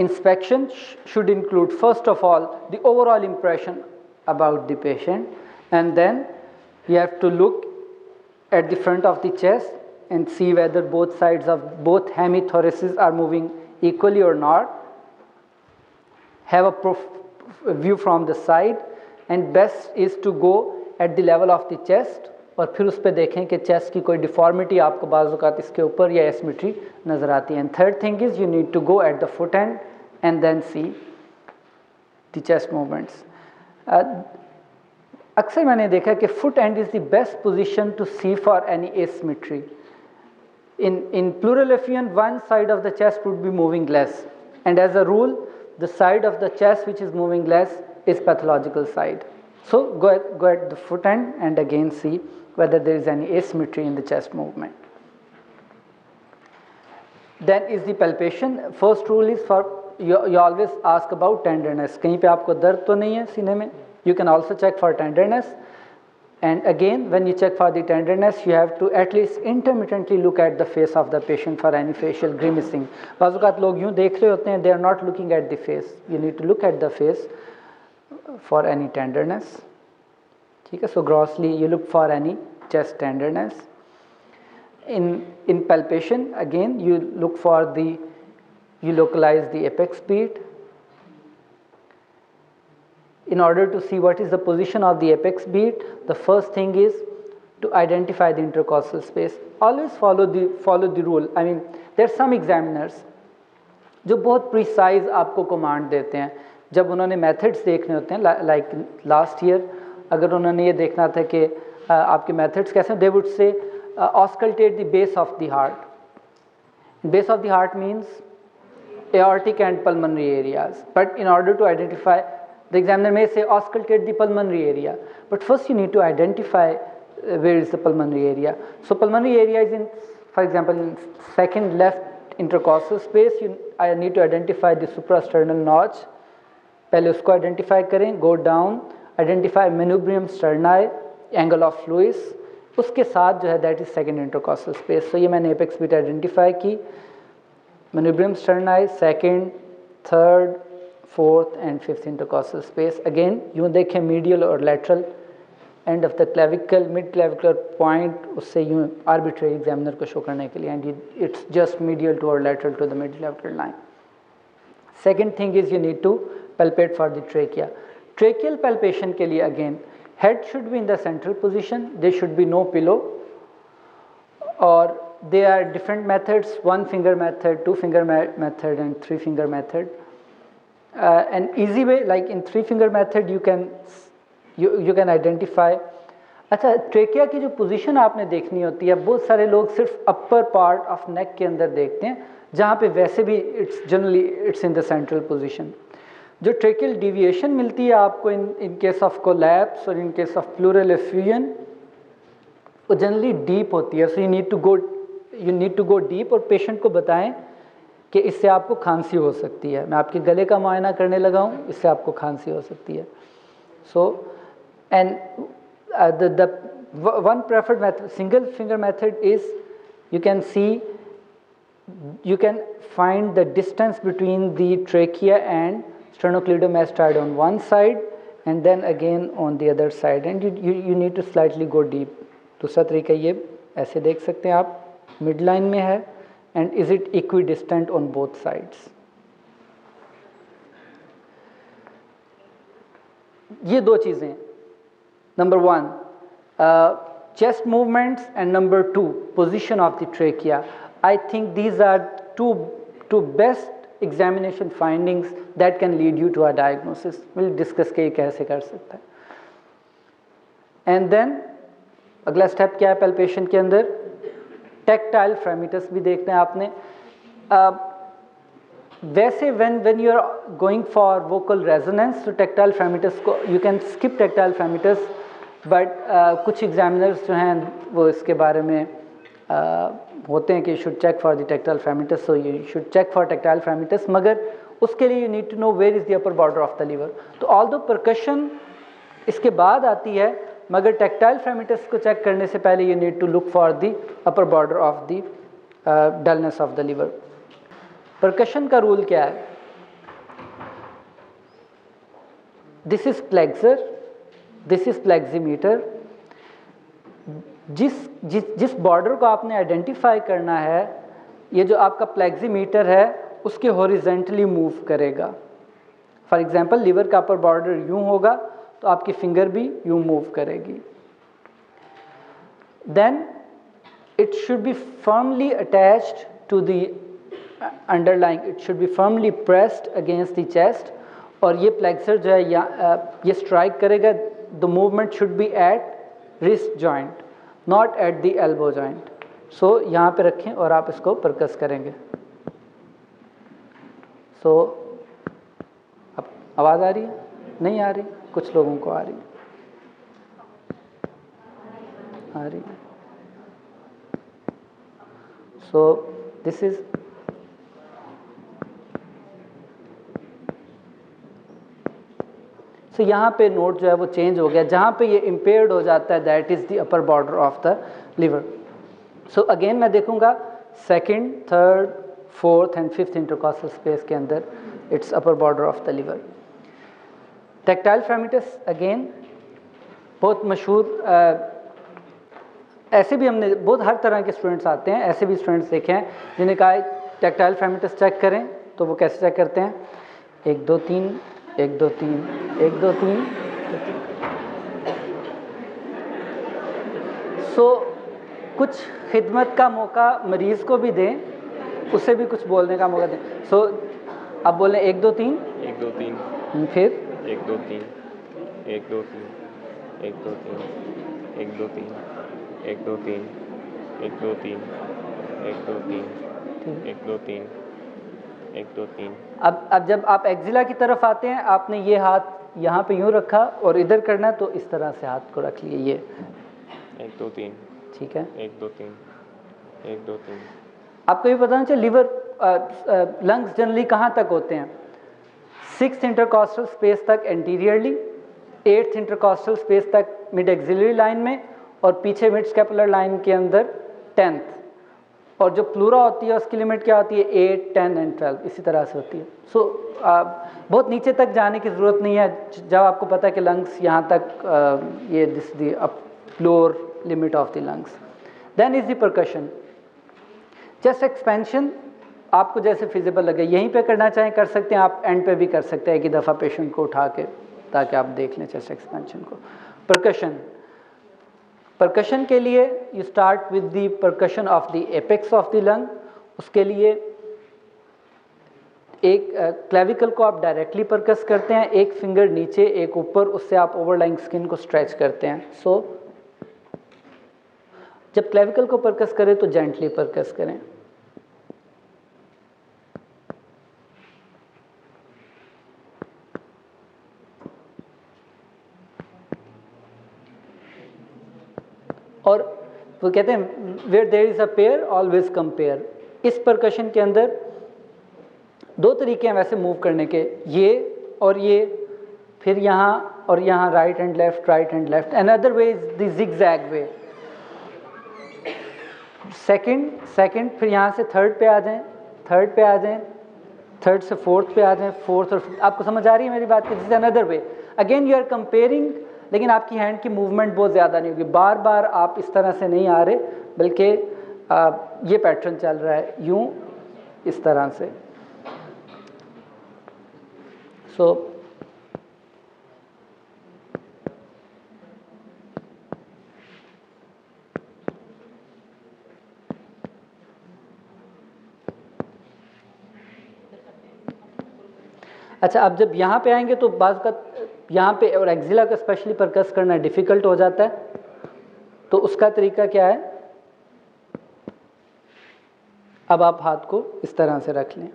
inspection should include first of all the overall impression about the patient, and then you have to look at the front of the chest and see whether both sides of both hemithoraces are moving equally or not. Have a view from the side, and best is to go at the level of the chest, और फिर उस पर देखें कि chest की कोई deformity आपको बाज़ औक़ात इसके ऊपर या एसिमेट्री नज़र आती है. And third thing is you need to go at the foot end and then see the chest movements. अक्सर मैंने देखा कि foot end is the best position to see for any asymmetry. In pleural effusion, one side of the chest would be moving less, and as a rule the side of the chest which is moving less is pathological side. So go at the foot end and again see whether there is any asymmetry in the chest movement. Then is the palpation. First rule is for you always ask about tenderness. कहीं पे आपको दर्द तो नहीं है सीने में? You can also check for tenderness. And again, when you check for the tenderness, you have to at least intermittently look at the face of the patient for any facial grimacing. बाज़ औक़ात लोग यूँ देख रहे होते हैं, they are not looking at the face. You need to look at the face for any tenderness. ठीक है, so grossly you look for any chest tenderness. In palpation, again you localize the apex beat. In order to see what is the position of the apex beat, the first thing is to identify the intercostal space. Always follow the rule. I mean, there are some examiners जो बहुत precise आपको command देते हैं जब उन्होंने methods देखने होते हैं. Like last year, अगर उन्होंने ये देखना था कि आपके methods कैसे, they would say auscultate the base of the heart. Base of the heart means aortic and pulmonary areas. But in order to identify, the examiner may say auscultate the pulmonary area, but first you need to identify where is the pulmonary area. So pulmonary area is in, for example, in second left intercostal space. I need to identify the suprasternal notch. पहले उसको identify करें. Go down, identify manubrium sterni, angle of Lewis. उसके साथ जो है that is second intercostal space. So ये मैंने apex beat identify की. Manubrium sterni, second, third, fourth and fifth intercostal space. Again यूँ देखें medial और lateral end of the clavicle, mid clavicular point, उससे यूँ arbitrary examiner को show करने के लिए, and it's just medial to or lateral to the mid clavicular line. Second thing is you need to palpate for the trachea. Tracheal palpation के लिए again head should be in the central position. There should be no pillow, or there are different methods: one finger method, two finger method and three finger method. An easy way, like in three finger method, you can identify. अच्छा, trachea की जो position आपने देखनी होती है, बहुत सारे लोग सिर्फ अपर पार्ट ऑफ नेक के अंदर देखते हैं, जहाँ पे वैसे भी it's in the central position. जो ट्रेकियल डिविएशन मिलती है आपको इन केस ऑफ कोलैप्स और in case of pleural effusion, वो जनरली डीप होती है. So you need to go deep, और पेशेंट को बताएं कि इससे आपको खांसी हो सकती है. मैं आपके गले का मुआयना करने लगा हूँ, इससे आपको खांसी हो सकती है. So and the one preferred method, single finger method, is you can find the distance between the trachea and sternocleidomastoid on one side and then again on the other side, and you need to slightly go deep. दूसरा तरीका ये ऐसे देख सकते हैं आप, mid line में है, and is it equidistant on both sides. ये दो चीज़ें, number one chest movements and number two position of the trachea. I think these are two best examination findings that can lead you to a diagnosis. We'll discuss कि ये कैसे कर सकता है. And then अगला स्टेप क्या है palpation के अंदर? Tactile fremitus भी देखते हैं आपने. वैसे when you are going for vocal resonance, तो tactile fremitus को you can skip tactile fremitus, but कुछ examiners जो हैं वो इसके बारे में होते हैं कि you should check for the tactile fremitus, so you should check for tactile fremitus, मगर उसके लिए you need to know where is the upper border of the liver. तो although percussion इसके बाद आती है, मगर tactile fremitus को चेक करने से पहले you need to look for the upper border of the dullness of the liver. Percussion का रूल क्या है? This is plexor, this is pleximeter. जिस बॉर्डर को आपने आइडेंटिफाई करना है, ये जो आपका प्लेक्सीमीटर है उसके हॉरिजेंटली मूव करेगा। फॉर एग्जांपल लीवर का अपर बॉर्डर यूं होगा तो आपकी फिंगर भी यूं मूव करेगी। Then it should be firmly attached to the underlying, it should be firmly pressed against the chest, और ये प्लेक्सर जो है ये स्ट्राइक करेगा। The movement should be at wrist joint, not at the elbow joint. So यहाँ पे रखें और आप इसको परकस करेंगे। सो अब आवाज़ आ रही है? नहीं आ रही? कुछ लोगों को आ रही है, आ रही है। सो दिस इज तो यहाँ पे नोट जो है वो चेंज हो गया, जहाँ पे ये इम्पेयर्ड हो जाता है that is the upper border of the liver. So again मैं देखूँगा second, third, fourth and fifth intercostal space के अंदर it's upper border of the liver. Tactile fremitus again बहुत मशहूर, ऐसे भी हमने बहुत हर तरह के स्टूडेंट्स आते हैं, ऐसे भी स्टूडेंट्स देखे हैं जिन्हें कहा टैक्टाइल फ्रेमिटस चेक करें, तो वो कैसे चेक करते हैं? 1 2 3 1 2 3 1 2 3। सो कुछ खिदमत का मौका मरीज़ को भी दें, उसे भी कुछ बोलने का मौका दें। सो अब बोलें 1 2 3 1 2 3, फिर 1 2 3 1 2 3 1 2 3 1 2 3 1 2 3 1 2 3 1 2 3 1 2 3 1 2 3। अब जब आप एक्जिला की तरफ आते हैं, आपने ये हाथ यहाँ पे यूँ रखा और इधर करना, तो इस तरह से हाथ को रख लिए, ये 1 2 3, ठीक है। 1 2 3 1 2 3। आपको ये पता नहीं चाहिए लिवर लंग्स जनरली कहाँ तक होते हैं? 6th इंटरकॉस्टल स्पेस तक एंटीरियरली, 8th इंटरकॉस्टल स्पेस तक मिड एक्सिलरी लाइन में, और पीछे मिड स्कैपुलर लाइन के अंदर 10th। और जो प्लूरा होती है उसकी लिमिट क्या होती है? 8, 10 एंड 12, इसी तरह से होती है। सो बहुत नीचे तक जाने की ज़रूरत नहीं है जब आपको पता है कि लंग्स यहाँ तक, ये this the lower limit of the lungs. Then is the percussion. Chest expansion आपको जैसे फिजिबल लगे, यहीं पे करना चाहें कर सकते हैं, आप एंड पे भी कर सकते हैं एक ही दफ़ा पेशेंट को उठा के, ताकि आप देख लें चेस्ट एक्सपेंशन को। परकशन, परकशन के लिए you start with the percussion of the apex of the lung. उसके लिए एक क्लेविकल को आप डायरेक्टली परकस करते हैं, एक फिंगर नीचे एक ऊपर, उससे आप ओवरलाइंग स्किन को स्ट्रेच करते हैं। सो जब क्लेविकल को परकस करें तो जेंटली परकस करें। और वो कहते हैं where there is a pair always compare. इस परकशन के अंदर दो तरीके हैं वैसे मूव करने के, ये और ये, फिर यहाँ और यहाँ, right and left, right and left. Another way is the zigzag way. Second, फिर यहाँ से थर्ड पे आ जाएं, थर्ड पे आ जाएं, थर्ड से फोर्थ पे आ जाएं, फोर्थ और आपको समझ आ रही है मेरी बात? This is another way. Again you are comparing, लेकिन आपकी हैंड की मूवमेंट बहुत ज़्यादा नहीं होगी, बार बार आप इस तरह से नहीं आ रहे, बल्कि ये पैटर्न चल रहा है यूं, इस तरह से। सो अच्छा, अब जब यहाँ पे आएंगे तो बाज़ का यहाँ पे और एक्जिला का स्पेशली परकस करना डिफ़िकल्ट हो जाता है, तो उसका तरीका क्या है? अब आप हाथ को इस तरह से रख लें।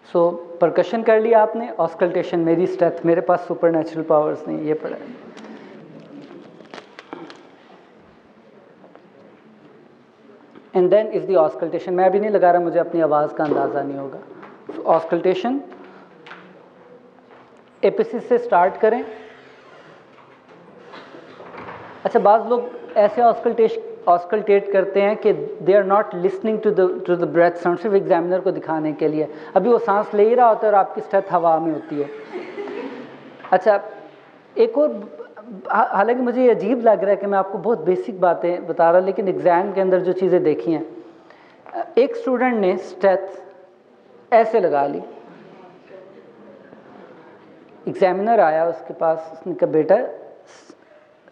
सो परकशन कर लिया आपने, ऑस्कल्टेशन मेरी स्ट्रेंथ, मेरे पास सुपर नेचुरल पावर्स नहीं, ये पड़ा है। And then is the auscultation. मैं भी नहीं लगा रहा, मुझे अपनी आवाज़ का अंदाज़ा नहीं होगा। ऑस्कल्टेशन एपिसिस से स्टार्ट करें। अच्छा, बाज़ लोग ऐसे ऑस्कल्टेट करते हैं कि they are not listening to the breath sound, सिर्फ एग्जामिनर को दिखाने के लिए। अभी वो सांस ले ही रहा होता है और आपकी स्टेथ हवा में होती है। अच्छा, एक और, हालांकि मुझे ये अजीब लग रहा है कि मैं आपको बहुत बेसिक बातें बता रहा, लेकिन एग्ज़ाम के अंदर जो चीज़ें देखी हैं, एक स्टूडेंट ने स्टेथ ऐसे लगा ली, एग्जामिनर आया उसके पास, उसने कहा बेटा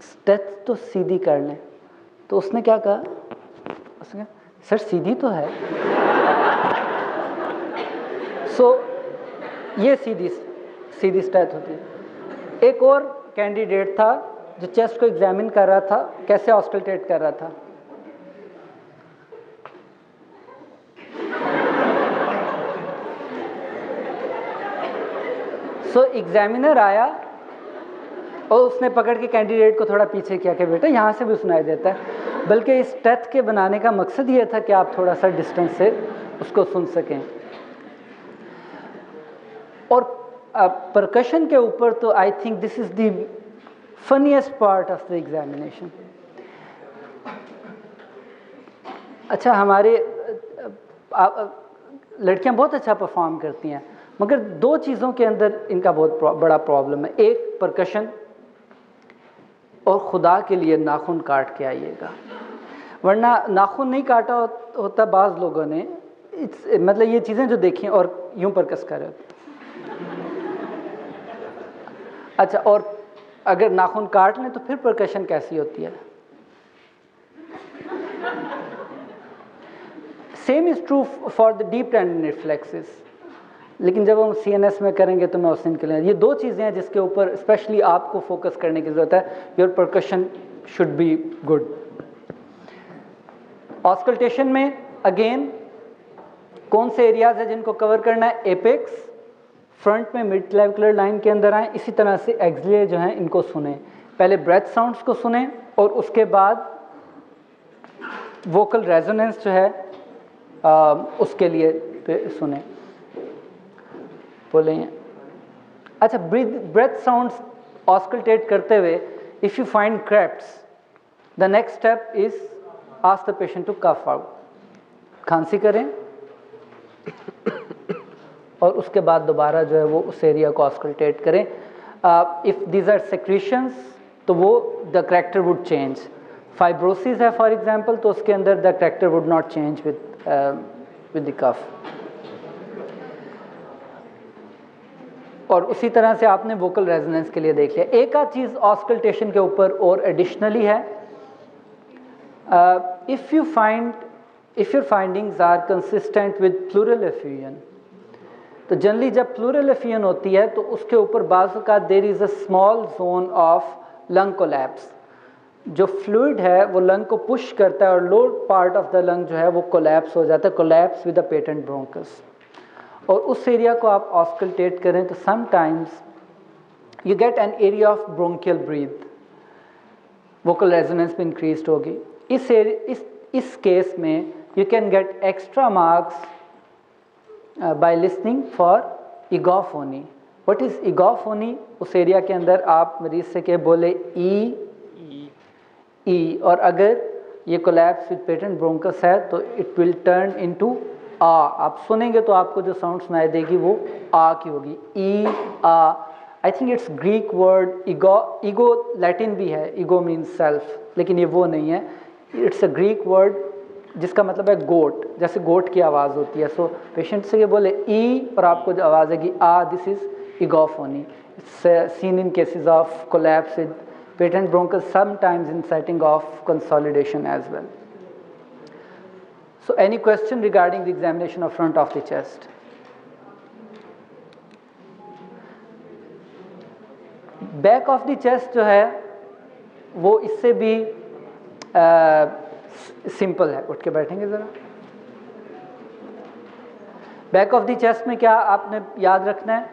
स्टेथ तो सीधी कर लें। तो उसने क्या कहा, उसने कहा सर सीधी तो है। ये सीधी स्टेथ होती है। एक और कैंडिडेट था जो चेस्ट को एग्जामिन कर रहा था, कैसे ऑस्कल्टेट कर रहा था। एग्जामिनर आया और उसने पकड़ के कैंडिडेट को थोड़ा पीछे किया कि बेटा यहाँ से भी सुनाई देता है, बल्कि इस स्टेथ के बनाने का मकसद ये था कि आप थोड़ा सा डिस्टेंस से उसको सुन सकें। और परकशन के ऊपर तो I think this is the funniest part of the examination. अच्छा, हमारे लड़कियां बहुत अच्छा परफॉर्म करती हैं, मगर दो चीज़ों के अंदर इनका बहुत बड़ा प्रॉब्लम है। एक परकशन, और खुदा के लिए नाखून काट के आइएगा, वरना नाखून नहीं काटा होता बाज़ लोगों ने, मतलब ये चीज़ें जो देखी और यूं परकस कर रहे होते। अच्छा, और अगर नाखून काट लें तो फिर परकशन कैसी होती है। Same is true for the deep tendon reflexes, लेकिन जब हम CNS में करेंगे तो मैं उस दिन के लिए, ये दो चीज़ें हैं जिसके ऊपर स्पेशली आपको फोकस करने की ज़रूरत है। Your percussion should be good. Auscultation में अगेन कौन से एरियाज है जिनको कवर करना है। एपेक्स, फ्रंट में मिड क्लेविकुलर लाइन के अंदर आए, इसी तरह से एक्सिले जो हैं इनको सुने, पहले ब्रेथ साउंड्स को सुने और उसके बाद वोकल रेजोनेंस जो है उसके लिए सुने, बोले। अच्छा, ब्रेथ साउंड्स ऑस्कल्टेट करते हुए if you find creps, the next step is ask the patient to cough out, खांसी करें और उसके बाद दोबारा जो है वो उस एरिया को ऑस्कल्टेट करें। इफ दीज आर सेक्रीशंस तो वो the character would change. Fibrosis है फॉर एग्जांपल, तो उसके अंदर the character would not change with the cough. और उसी तरह से आपने वोकल रेजोनेंस के लिए देख लिया। एक आध चीज़ ऑस्कल्टेशन के ऊपर और एडिशनली है, if your findings are consistent with pleural effusion, तो जनरली जब प्लूरल एफ्यूजन होती है तो उसके ऊपर बाज़ का there is a small zone of lung collapse, जो फ्लूइड है वो लंग को पुश करता है और lower part of the lung जो है वो कोलैप्स हो जाता है, collapse with a patent bronchus. और उस एरिया को आप ऑस्कल्टेट करें तो sometimes you get an area of bronchial breath, vocal resonance भी इंक्रीज होगी। इस केस में you can get extra marks by listening for egophony. What is egophony? उस एरिया के अंदर आप मरीज से के बोले ई, और अगर ये कोलैप्स विद पेटेंट ब्रोंकस है तो इट विल टर्न इनटू आ। आप सुनेंगे तो आपको जो साउंड सुनाई देगी वो आ की होगी, ई आ। I think it's Greek word ego Latin भी है, ईगो मीन्स सेल्फ, लेकिन ये वो नहीं है। इट्स अ ग्रीक वर्ड जिसका मतलब है गोट, जैसे गोट की आवाज़ होती है। सो पेशेंट से ये बोले ई और आपको जो आवाज़ आएगी आ, this is egophony. It's seen in cases of collapse with patent bronchus, sometimes in setting of consolidation as well. So any question regarding the examination of front of the chest? Back of the chest जो है वो इससे भी simple है। उठ के बैठेंगे ज़रा। बैक ऑफ द चेस्ट में क्या आपने याद रखना है?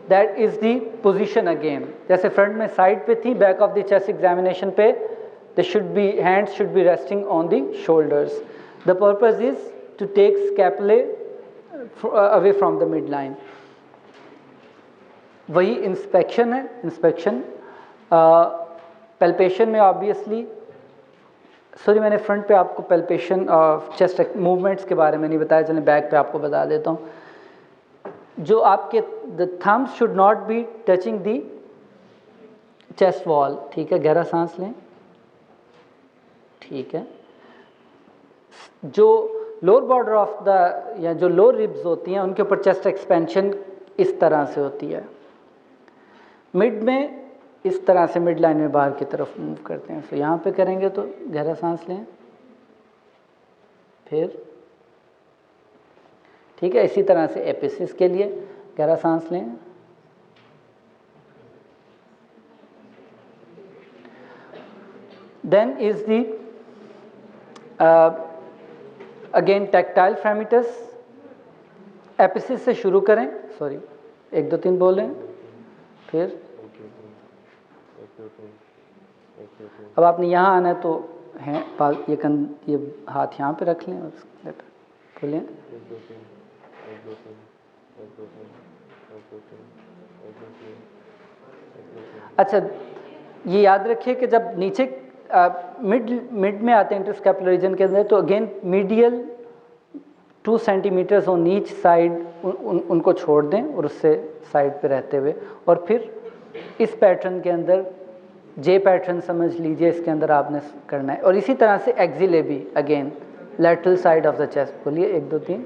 That is the position again. जैसे फ्रंट में साइड पे थी, back of the chest examination पे they should be, hands should be resting on the shoulders. The purpose is to take scapulae away from the midline. वही inspection है, inspection. Palpation में obviously sorry मैंने front पे आपको palpation और chest movements के बारे में नहीं बताया, चलें बैक पे आपको बता देता हूँ। जो आपके the thumbs should not be touching the chest wall, ठीक है, गहरा सांस लें, ठीक है। जो लोअर बॉर्डर ऑफ द या जो लोअर रिब्स होती हैं उनके ऊपर चेस्ट एक्सपेंशन इस तरह से होती है। मिड में इस तरह से मिड लाइन में बाहर की तरफ मूव करते हैं। तो यहाँ पे करेंगे तो गहरा सांस लें, फिर ठीक है। इसी तरह से एपिसिस के लिए गहरा सांस लें, then is the again tactile fremitus. Apices से शुरू करें, सॉरी 1 2 3 बोलें, फिर अब आपने यहाँ आना है तो हैं ये हाथ यहाँ पे रख लें और बोलें। अच्छा ये याद रखिए कि जब नीचे मिड में आते हैं इंटरस्कैपुलर रीजन के अंदर, तो again medial 2 centimetres on each side उनको छोड़ दें और उससे साइड पे रहते हुए, और फिर इस पैटर्न के अंदर जे पैटर्न समझ लीजिए, इसके अंदर आपने करना है। और इसी तरह से एक्सिले भी again lateral side of the chest. बोलिए 1 2 3।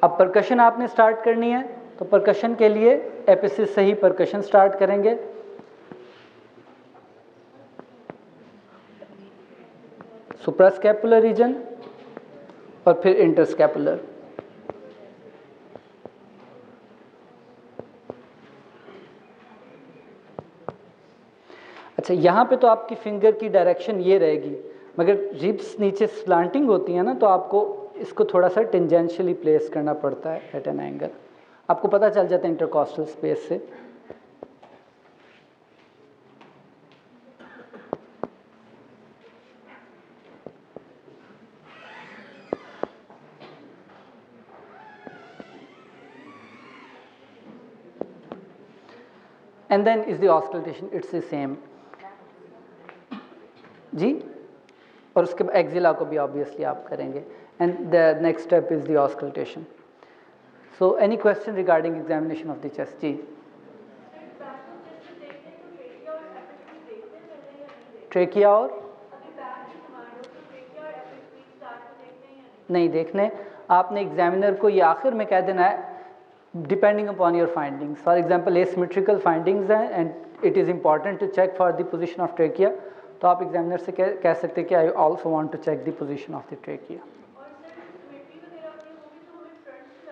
अब परकशन आपने स्टार्ट करनी है, तो परकशन के लिए एपिसिस से ही परकशन स्टार्ट करेंगे। सुप्रास्कैपुलर रीजन और फिर इंटरस्कैपुलर। अच्छा यहाँ पे तो आपकी फिंगर की डायरेक्शन ये रहेगी, मगर रिब्स नीचे स्लांटिंग होती है ना, तो आपको इसको थोड़ा सा टेंजेंशियली प्लेस करना पड़ता है एट एन एंगल। आपको पता चल जाता है इंटरकॉस्टल स्पेस से। And then is the auscultation, it's the same जी। और उसके बाद एक्सिला को भी ऑब्वियसली आप करेंगे। And the next step is the auscultation. So any question regarding examination of the chest? जी, ट्रेकिया और नहीं देखने, आपने एग्जामिनर को ये आखिर में कह देना है depending upon your findings. For example asymmetrical findings हैं and it is important to check for the position of trachea, तो आप एग्जामिनर से कह सकते हैं कि I also want to check the position of the trachea.